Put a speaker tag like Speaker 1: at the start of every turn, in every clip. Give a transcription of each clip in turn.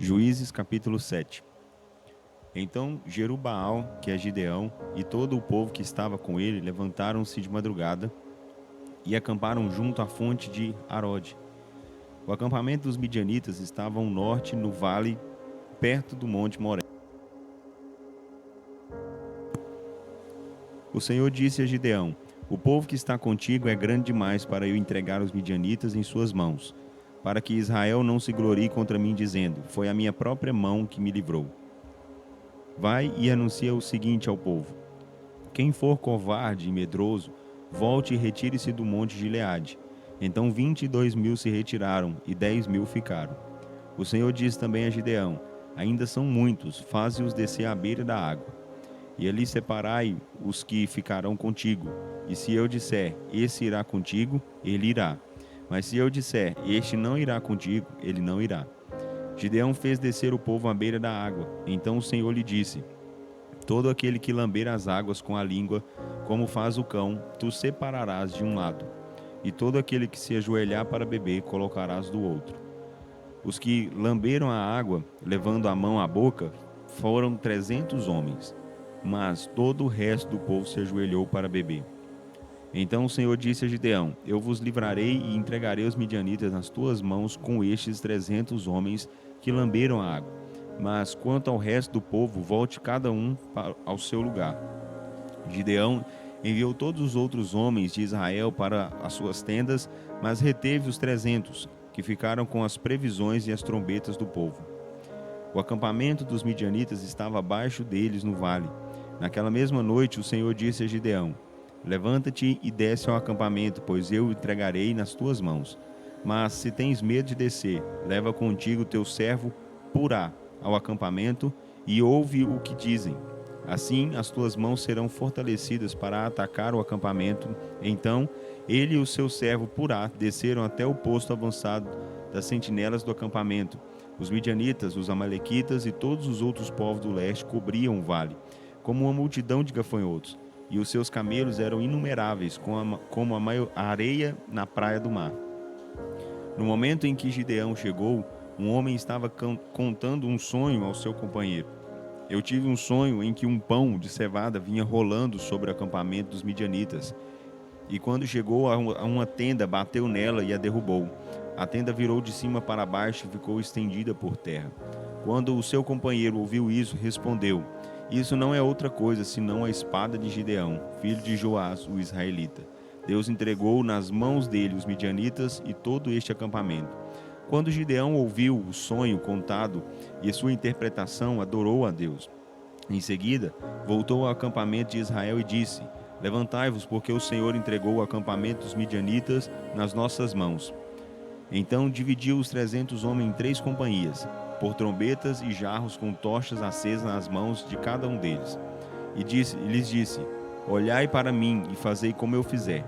Speaker 1: Juízes capítulo 7. Então Jerubaal, que é Gideão, e todo o povo que estava com ele levantaram-se de madrugada e acamparam junto à fonte de Harode. O acampamento dos midianitas estava ao norte, no vale, perto do monte Moré. O Senhor disse a Gideão: O povo que está contigo é grande demais para eu entregar os midianitas em suas mãos, para que Israel não se glorie contra mim, dizendo: Foi a minha própria mão que me livrou. Vai e anuncia o seguinte ao povo: Quem for covarde e medroso, volte e retire-se do monte Gileade. Então 22.000 se retiraram e 10.000 ficaram. O Senhor disse também a Gideão: Ainda são muitos, faze-os descer à beira da água. E ali separai os que ficarão contigo. E se eu disser, esse irá contigo, ele irá. Mas se eu disser, este não irá contigo, ele não irá. Gideão fez descer o povo à beira da água. Então o Senhor lhe disse: Todo aquele que lamber as águas com a língua, como faz o cão, tu separarás de um lado. E todo aquele que se ajoelhar para beber, colocarás do outro. Os que lamberam a água, levando a mão à boca, foram 300 homens. Mas todo o resto do povo se ajoelhou para beber. Então o Senhor disse a Gideão: Eu vos livrarei e entregarei os midianitas nas tuas mãos com estes 300 homens que lamberam a água. Mas quanto ao resto do povo, volte cada um ao seu lugar. Gideão enviou todos os outros homens de Israel para as suas tendas, mas reteve os 300, que ficaram com as previsões e as trombetas do povo. O acampamento dos midianitas estava abaixo deles no vale. Naquela mesma noite o Senhor disse a Gideão: Levanta-te e desce ao acampamento, pois eu o entregarei nas tuas mãos. Mas se tens medo de descer, leva contigo teu servo Purá ao acampamento e ouve o que dizem. Assim as tuas mãos serão fortalecidas para atacar o acampamento. Então ele e o seu servo Purá desceram até o posto avançado das sentinelas do acampamento. Os midianitas, os amalequitas e todos os outros povos do leste cobriam o vale, como uma multidão de gafanhotos, e os seus camelos eram inumeráveis, como a areia na praia do mar. No momento em que Gideão chegou, um homem estava contando um sonho ao seu companheiro. Eu tive um sonho em que um pão de cevada vinha rolando sobre o acampamento dos midianitas, e quando chegou a uma tenda, bateu nela e a derrubou. A tenda virou de cima para baixo e ficou estendida por terra. Quando o seu companheiro ouviu isso, respondeu: Isso não é outra coisa senão a espada de Gideão, filho de Joás, o israelita. Deus entregou nas mãos dele os midianitas e todo este acampamento. Quando Gideão ouviu o sonho contado e sua interpretação, adorou a Deus. Em seguida, voltou ao acampamento de Israel e disse: Levantai-vos, porque o Senhor entregou o acampamento dos midianitas nas nossas mãos. Então dividiu os 300 homens em 3 companhias, por trombetas e jarros com tochas acesas nas mãos de cada um deles. E lhes disse: Olhai para mim e fazei como eu fizer.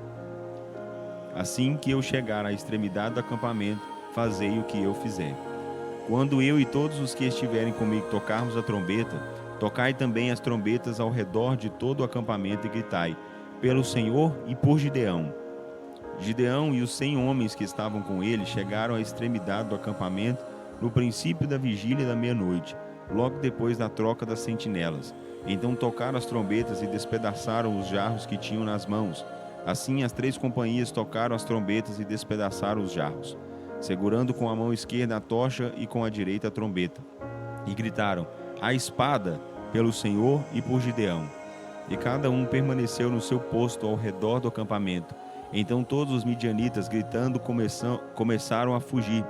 Speaker 1: Assim que eu chegar à extremidade do acampamento, fazei o que eu fizer. Quando eu e todos os que estiverem comigo tocarmos a trombeta, tocai também as trombetas ao redor de todo o acampamento e gritai: Pelo Senhor e por Gideão. Gideão e os 100 homens que estavam com ele chegaram à extremidade do acampamento no princípio da vigília da meia-noite, logo depois da troca das sentinelas. Então tocaram as trombetas e despedaçaram os jarros que tinham nas mãos. Assim as 3 companhias tocaram as trombetas e despedaçaram os jarros, segurando com a mão esquerda a tocha e com a direita a trombeta. E gritaram: A espada, pelo Senhor e por Gideão. E cada um permaneceu no seu posto ao redor do acampamento. Então todos os midianitas, gritando, começaram a fugir.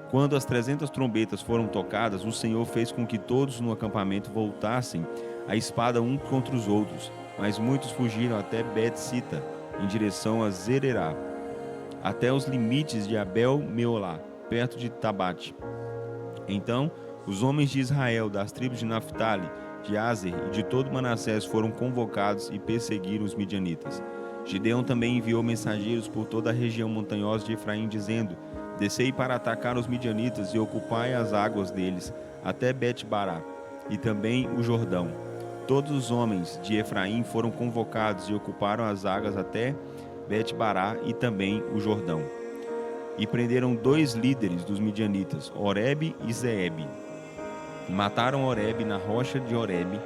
Speaker 1: Quando as 300 trombetas foram tocadas, o Senhor fez com que todos no acampamento voltassem a espada uns contra os outros. Mas muitos fugiram até Bet-sita, em direção a Zererá, até os limites de Abel-meolá, perto de Tabate. Então os homens de Israel, das tribos de Naphtali, de Aser e de todo Manassés foram convocados e perseguiram os midianitas. Gideão também enviou mensageiros por toda a região montanhosa de Efraim, dizendo: Descei para atacar os midianitas e ocupai as águas deles, até Bet-bará, e também o Jordão. Todos os homens de Efraim foram convocados e ocuparam as águas até Bet-bará e também o Jordão. E prenderam 2 líderes dos midianitas, Oreb e Zeebe. Mataram Oreb na rocha de Oreb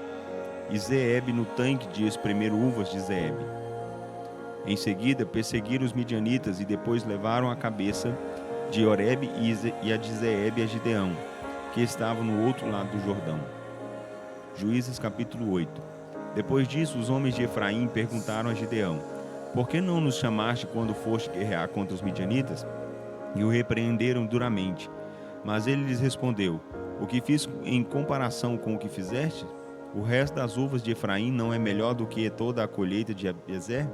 Speaker 1: e Zeeb no tanque de espremer uvas de Zeeb. Em seguida, perseguiram os midianitas e depois levaram a cabeça de Oreb e a de Zeeb a Gideão, que estava no outro lado do Jordão. Juízes capítulo 8. Depois disso, os homens de Efraim perguntaram a Gideão: Por que não nos chamaste quando foste guerrear contra os midianitas? E o repreenderam duramente. Mas ele lhes respondeu: O que fiz em comparação com o que fizeste? O resto das uvas de Efraim não é melhor do que toda a colheita de Abiezer?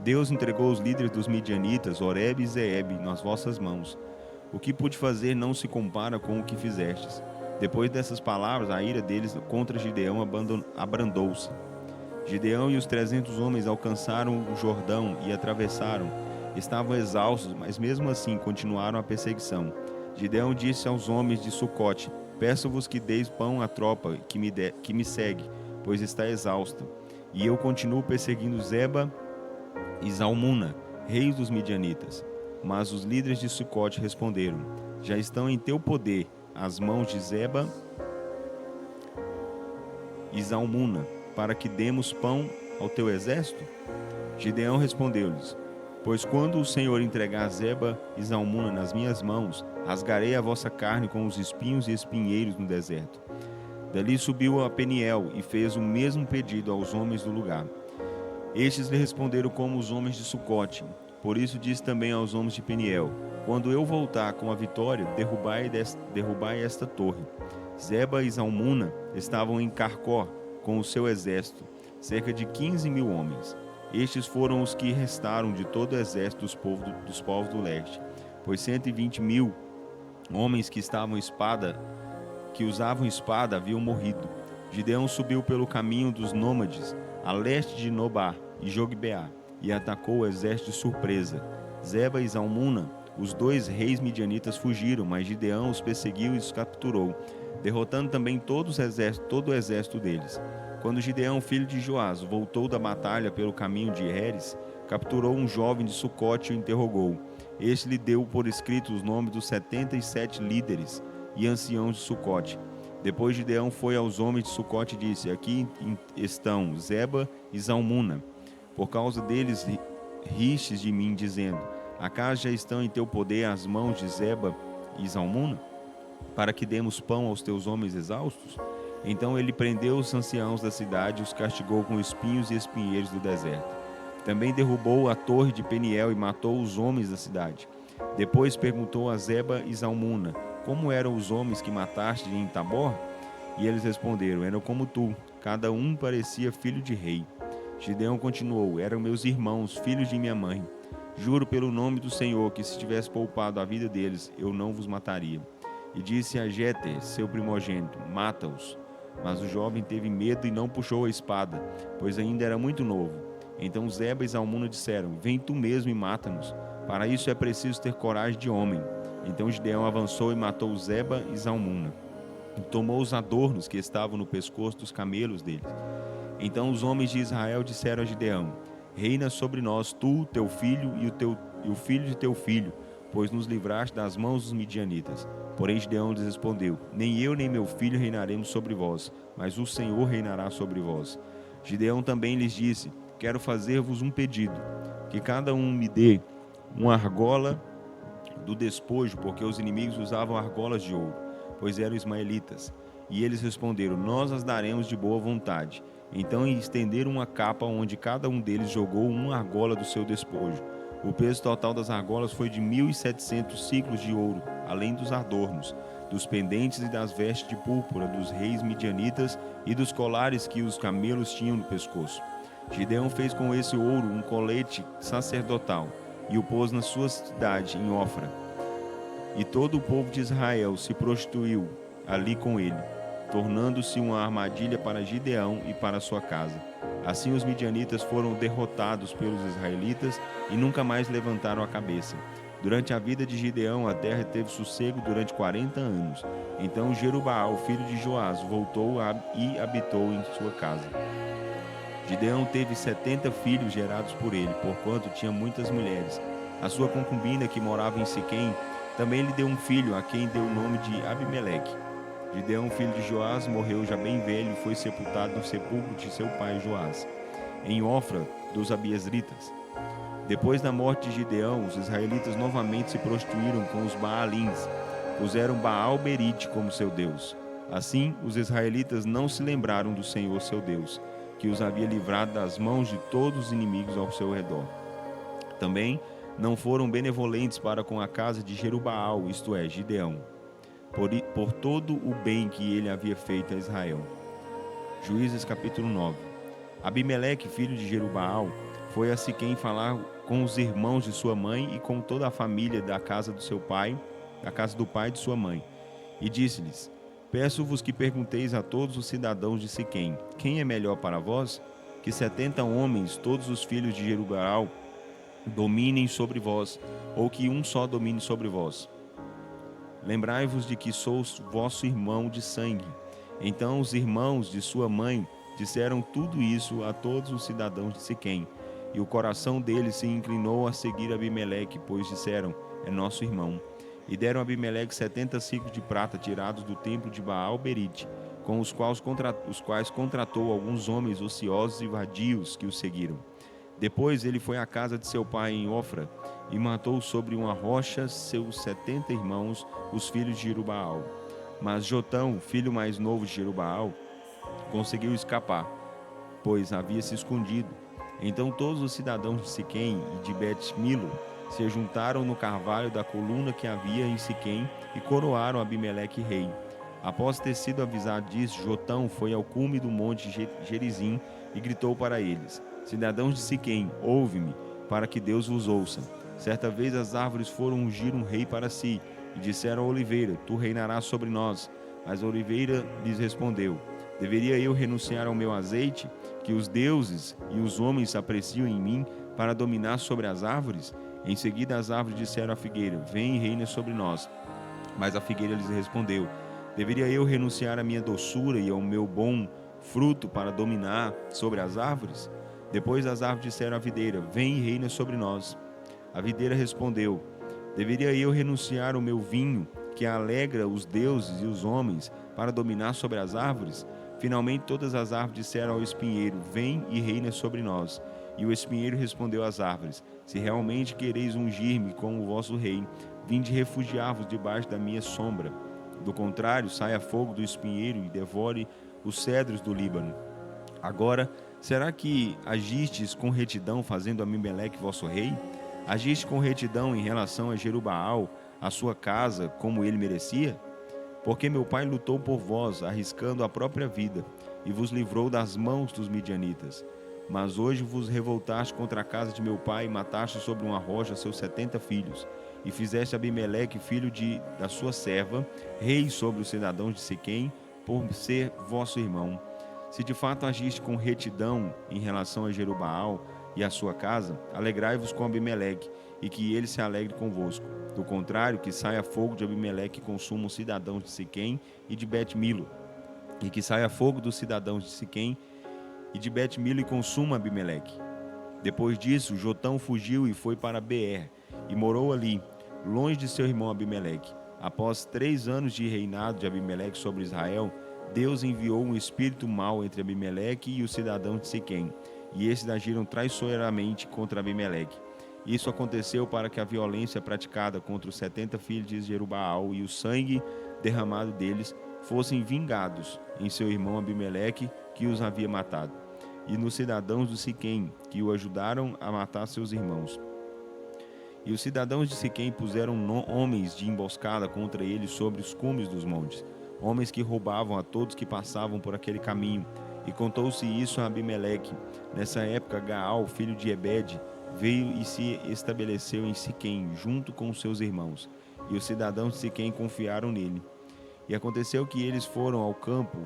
Speaker 1: Deus entregou os líderes dos midianitas, Oreb e Zeeb, nas vossas mãos. O que pude fazer não se compara com o que fizestes. Depois dessas palavras, a ira deles contra Gideão abrandou-se. Gideão e os 300 homens alcançaram o Jordão e atravessaram. Estavam exaustos, mas mesmo assim continuaram a perseguição. Gideão disse aos homens de Sucote: Peço-vos que deis pão à tropa que me segue, pois está exausta. E eu continuo perseguindo Zeba e Zalmuna, reis dos midianitas. Mas os líderes de Sucote responderam: Já estão em teu poder as mãos de Zeba e Zalmuna, para que demos pão ao teu exército? Gideão respondeu-lhes: Pois quando o Senhor entregar Zeba e Zalmuna nas minhas mãos, rasgarei a vossa carne com os espinhos e espinheiros no deserto. Dali subiu a Peniel e fez o mesmo pedido aos homens do lugar. Estes lhe responderam como os homens de Sucote. Por isso disse também aos homens de Peniel: Quando eu voltar com a vitória, derrubai esta torre. Zeba e Zalmuna estavam em Carcó com o seu exército, cerca de 15.000 homens. Estes foram os que restaram de todo o exército dos povos do leste, pois 120.000 homens que usavam espada haviam morrido. Gideão subiu pelo caminho dos nômades, a leste de Nobá e Jogbeá, e atacou o exército de surpresa. Zeba e Zalmuna, os 2 reis midianitas, fugiram, mas Gideão os perseguiu e os capturou, derrotando também todo o exército deles. Quando Gideão, filho de Joás, voltou da batalha pelo caminho de Heres, capturou um jovem de Sucote e o interrogou. Este lhe deu por escrito os nomes dos 77 líderes e anciãos de Sucote. Depois Gideão foi aos homens de Sucote e disse: Aqui estão Zeba e Zalmuna. Por causa deles ristes de mim, dizendo: Acaso já estão em teu poder as mãos de Zeba e Zalmuna, para que demos pão aos teus homens exaustos? Então ele prendeu os anciãos da cidade e os castigou com espinhos e espinheiros do deserto. Também derrubou a torre de Peniel e matou os homens da cidade. Depois perguntou a Zeba e Zalmuna: Como eram os homens que mataste em Tabor? E eles responderam: Eram como tu, cada um parecia filho de rei. Gideão continuou: Eram meus irmãos, filhos de minha mãe. Juro pelo nome do Senhor que se tivesse poupado a vida deles, eu não vos mataria. E disse a Jeter, seu primogênito: Mata-os. Mas o jovem teve medo e não puxou a espada, pois ainda era muito novo. Então Zeba e Zalmuna disseram: Vem tu mesmo e mata-nos. Para isso é preciso ter coragem de homem. Então Gideão avançou e matou Zeba e Zalmuna. E tomou os adornos que estavam no pescoço dos camelos deles. Então os homens de Israel disseram a Gideão: Reina sobre nós tu, teu filho e o filho de teu filho, pois nos livraste das mãos dos midianitas. Porém Gideão lhes respondeu: Nem eu nem meu filho reinaremos sobre vós, mas o Senhor reinará sobre vós. Gideão também lhes disse: Quero fazer-vos um pedido, que cada um me dê uma argola do despojo, porque os inimigos usavam argolas de ouro, pois eram ismaelitas. E eles responderam: Nós as daremos de boa vontade. Então estenderam uma capa onde cada um deles jogou uma argola do seu despojo. O peso total das argolas foi de 1.700 ciclos de ouro, além dos adornos, dos pendentes e das vestes de púrpura dos reis midianitas e dos colares que os camelos tinham no pescoço. Gideão fez com esse ouro um colete sacerdotal e o pôs na sua cidade, em Ofra. E todo o povo de Israel se prostituiu ali com ele, tornando-se uma armadilha para Gideão e para sua casa. Assim os midianitas foram derrotados pelos israelitas e nunca mais levantaram a cabeça. Durante a vida de Gideão, a terra teve sossego durante 40 anos. Então Jerubaal, filho de Joás, voltou e habitou em sua casa. Gideão teve 70 filhos gerados por ele, porquanto tinha muitas mulheres. A sua concubina, que morava em Siquém, também lhe deu um filho, a quem deu o nome de Abimeleque. Gideão, filho de Joás, morreu já bem velho e foi sepultado no sepulcro de seu pai Joás, em Ofra dos Abiezritas. Depois da morte de Gideão, os israelitas novamente se prostituíram com os Baalins, puseram Baal-Berite como seu Deus. Assim, os israelitas não se lembraram do Senhor seu Deus, que os havia livrado das mãos de todos os inimigos ao seu redor. Também não foram benevolentes para com a casa de Jerubaal, isto é, Gideão, por todo o bem que ele havia feito a Israel. Juízes capítulo 9. Abimeleque, filho de Jerubaal, foi a Siquém falar com os irmãos de sua mãe e com toda a família da casa do seu pai, da casa do pai de sua mãe, e disse-lhes: Peço-vos que pergunteis a todos os cidadãos de Siquém: quem é melhor para vós? Que 70 homens, todos os filhos de Jerubaal, dominem sobre vós, ou que um só domine sobre vós. Lembrai-vos de que sou vosso irmão de sangue. Então os irmãos de sua mãe disseram tudo isso a todos os cidadãos de Siquém, e o coração deles se inclinou a seguir Abimeleque, pois disseram: é nosso irmão. E deram a Abimeleque 70 ciclos de prata tirados do templo de Baal-Berite, com os quais contratou alguns homens ociosos e vadios que o seguiram. Depois ele foi à casa de seu pai em Ofra e matou sobre uma rocha seus 70 irmãos, os filhos de Jerubaal. Mas Jotão, filho mais novo de Jerubaal, conseguiu escapar, pois havia se escondido. Então todos os cidadãos de Siquém e de Bet-Milo se juntaram no carvalho da coluna que havia em Siquém e coroaram Abimeleque rei. Após ter sido avisado disso, Jotão foi ao cume do monte Gerizim e gritou para eles: Cidadãos de Siquém, ouve-me, para que Deus vos ouça. Certa vez as árvores foram ungir um rei para si, e disseram à oliveira: Tu reinarás sobre nós. Mas a oliveira lhes respondeu: Deveria eu renunciar ao meu azeite, que os deuses e os homens apreciam em mim, para dominar sobre as árvores? Em seguida as árvores disseram à figueira: Vem e reina sobre nós. Mas a figueira lhes respondeu: Deveria eu renunciar à minha doçura e ao meu bom fruto para dominar sobre as árvores? Depois as árvores disseram à videira: Vem e reina sobre nós. A videira respondeu: Deveria eu renunciar ao meu vinho, que alegra os deuses e os homens, para dominar sobre as árvores? Finalmente todas as árvores disseram ao espinheiro: Vem e reina sobre nós. E o espinheiro respondeu às árvores: Se realmente quereis ungir-me como vosso rei, vinde refugiar-vos debaixo da minha sombra. Do contrário, saia fogo do espinheiro e devore os cedros do Líbano. Agora, será que agistes com retidão fazendo Abimeleque vosso rei? Agiste com retidão em relação a Jerubaal, a sua casa, como ele merecia? Porque meu pai lutou por vós, arriscando a própria vida, e vos livrou das mãos dos midianitas. Mas hoje vos revoltaste contra a casa de meu pai e mataste sobre uma rocha seus 70 filhos, e fizeste Abimeleque, filho da sua serva, rei sobre os cidadãos de Siquém, por ser vosso irmão. Se de fato agiste com retidão em relação a Jerubaal e a sua casa, alegrai-vos com Abimeleque, e que ele se alegre convosco. Do contrário, que saia fogo de Abimeleque e consuma os cidadãos de Siquém e de Bet-Milo, e que saia fogo dos cidadãos de Siquém e de Bet-Milo e consuma Abimeleque. Depois disso, Jotão fugiu e foi para Beer, e morou ali, longe de seu irmão Abimeleque. Após 3 anos de reinado de Abimeleque sobre Israel, Deus enviou um espírito mau entre Abimeleque e os cidadãos de Siquém, e esses agiram traiçoeiramente contra Abimeleque. Isso aconteceu para que a violência praticada contra os 70 filhos de Jerubaal e o sangue derramado deles fossem vingados em seu irmão Abimeleque, que os havia matado, e nos cidadãos do Siquém, que o ajudaram a matar seus irmãos. E os cidadãos de Siquém puseram homens de emboscada contra ele sobre os cumes dos montes, homens que roubavam a todos que passavam por aquele caminho. E contou-se isso a Abimeleque. Nessa época, Gaal, filho de Ebed, veio e se estabeleceu em Siquém, junto com os seus irmãos. E os cidadãos de Siquém confiaram nele. E aconteceu que eles foram ao campo,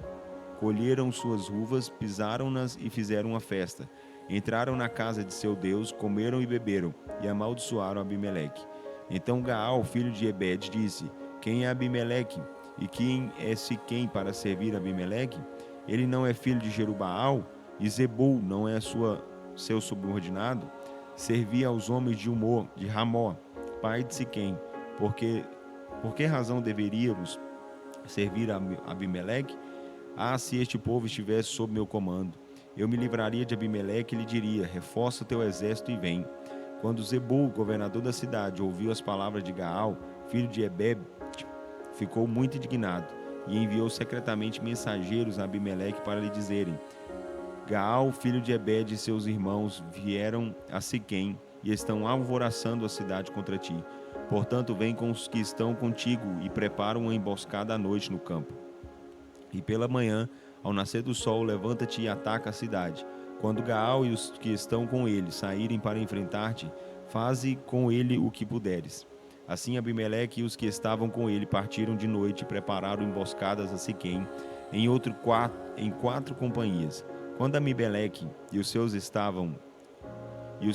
Speaker 1: colheram suas uvas, pisaram-nas e fizeram uma festa. Entraram na casa de seu Deus, comeram e beberam, e amaldiçoaram Abimeleque. Então Gaal, filho de Ebed, disse: Quem é Abimeleque? E quem é Siquém para servir Abimeleque? Ele não é filho de Jerubaal? E Zebul não é seu subordinado? Servia aos homens de Ramó, pai de Siquém. Por que razão deveríamos servir a Abimeleque? Ah, se este povo estivesse sob meu comando, eu me livraria de Abimeleque e lhe diria: reforça o teu exército e vem. Quando Zebul, governador da cidade, ouviu as palavras de Gaal, filho de Ebed, ficou muito indignado e enviou secretamente mensageiros a Abimeleque para lhe dizerem: Gaal, filho de Ebed, e seus irmãos vieram a Siquém e estão alvoroçando a cidade contra ti. Portanto, vem com os que estão contigo e prepara uma emboscada à noite no campo. E pela manhã, ao nascer do sol, levanta-te e ataca a cidade. Quando Gaal e os que estão com ele saírem para enfrentar-te, faze com ele o que puderes. Assim Abimeleque e os que estavam com ele partiram de noite e prepararam emboscadas a Siquém em quatro companhias. Quando Abimeleque e os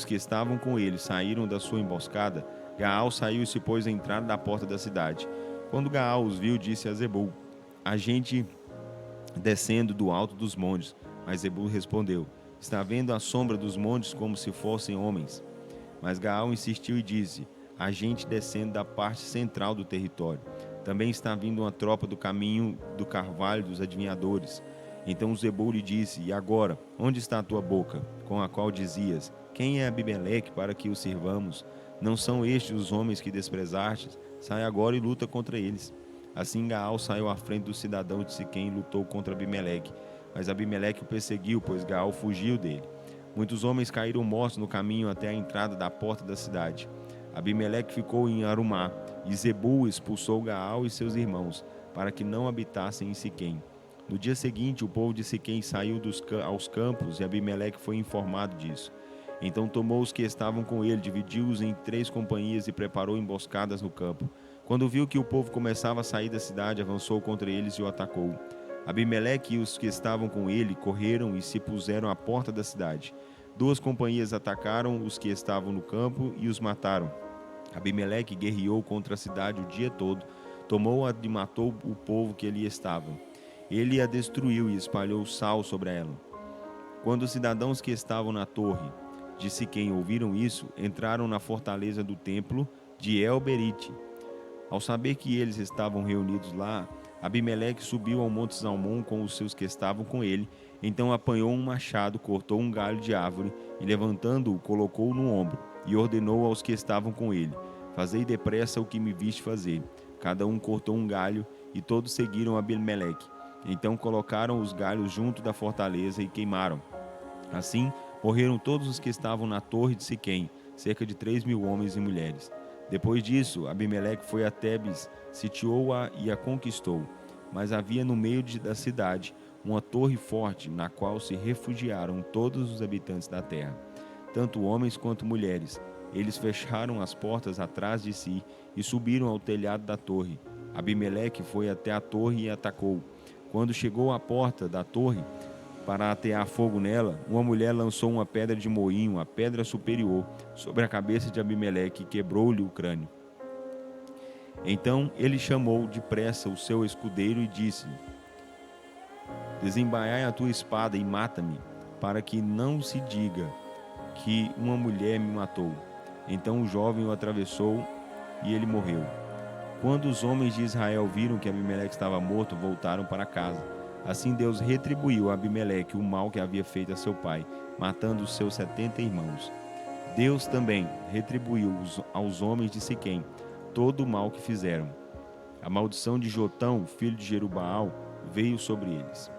Speaker 1: que estavam com ele saíram da sua emboscada, Gaal saiu e se pôs à entrada da porta da cidade. Quando Gaal os viu, disse a Zebul: a gente descendo do alto dos montes. Mas Zebul respondeu: está vendo a sombra dos montes como se fossem homens. Mas Gaal insistiu e disse: a gente descendo da parte central do território. Também está vindo uma tropa do caminho do carvalho dos adivinhadores. Então Zebul lhe disse: e agora, onde está a tua boca, com a qual dizias: quem é Abimeleque para que o sirvamos? Não são estes os homens que desprezastes? Sai agora e luta contra eles. Assim Gaal saiu à frente dos cidadãos de Siquém e lutou contra Abimeleque. Mas Abimeleque o perseguiu, pois Gaal fugiu dele. Muitos homens caíram mortos no caminho até a entrada da porta da cidade. Abimeleque ficou em Arumá, e Zebul expulsou Gaal e seus irmãos, para que não habitassem em Siquém. No dia seguinte, o povo de Siquém saiu aos campos, e Abimeleque foi informado disso. Então tomou os que estavam com ele, dividiu-os em 3 companhias e preparou emboscadas no campo. Quando viu que o povo começava a sair da cidade, avançou contra eles e o atacou. Abimeleque e os que estavam com ele correram e se puseram à porta da cidade. 2 companhias atacaram os que estavam no campo e os mataram. Abimeleque guerreou contra a cidade o dia todo, tomou-a e matou o povo que ali estava. Ele a destruiu e espalhou sal sobre ela. Quando os cidadãos que estavam na torre de Siquém ouviram isso, entraram na fortaleza do templo de El-Berite. Ao saber que eles estavam reunidos lá, Abimeleque subiu ao monte Salmão com os seus que estavam com ele. Então apanhou um machado, cortou um galho de árvore e, levantando-o, colocou-o no ombro e ordenou aos que estavam com ele: fazei depressa o que me viste fazer. Cada um cortou um galho e todos seguiram Abimeleque. Então colocaram os galhos junto da fortaleza e queimaram. Assim, morreram todos os que estavam na torre de Siquém, cerca de 3.000 homens e mulheres. Depois disso, Abimeleque foi a Tebes, sitiou-a e a conquistou. Mas havia no meio da cidade uma torre forte, na qual se refugiaram todos os habitantes da terra, tanto homens quanto mulheres. Eles fecharam as portas atrás de si e subiram ao telhado da torre. Abimeleque foi até a torre e atacou. Quando chegou à porta da torre, para atear fogo nela, uma mulher lançou uma pedra de moinho, a pedra superior, sobre a cabeça de Abimeleque e quebrou-lhe o crânio. Então ele chamou depressa o seu escudeiro e disse-lhe: desembainhai a tua espada e mata-me, para que não se diga que uma mulher me matou. Então o jovem o atravessou e ele morreu. Quando os homens de Israel viram que Abimeleque estava morto, voltaram para casa. Assim Deus retribuiu a Abimeleque o mal que havia feito a seu pai, matando os seus 70 irmãos. Deus também retribuiu aos homens de Siquém todo o mal que fizeram. A maldição de Jotão, filho de Jerubaal, veio sobre eles.